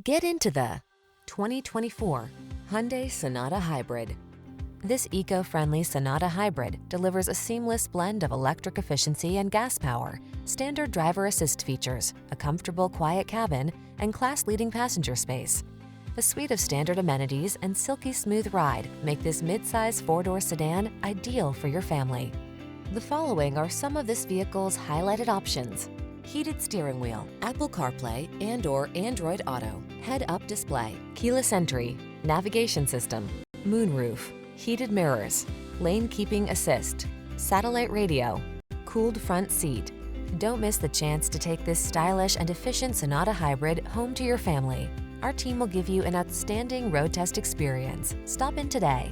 Get into the 2024 Hyundai Sonata Hybrid. This eco-friendly Sonata Hybrid delivers a seamless blend of electric efficiency and gas power, standard driver assist features, a comfortable, quiet cabin, and class-leading passenger space. A suite of standard amenities and silky smooth ride make this mid-size four-door sedan ideal for your family. The following are some of this vehicle's highlighted options: heated steering wheel, Apple CarPlay and/or Android Auto, head-up display, keyless entry, navigation system, moonroof, heated mirrors, lane keeping assist, satellite radio, cooled front seat. Don't miss the chance to take this stylish and efficient Sonata Hybrid home to your family. Our team will give you an outstanding road test experience. Stop in today.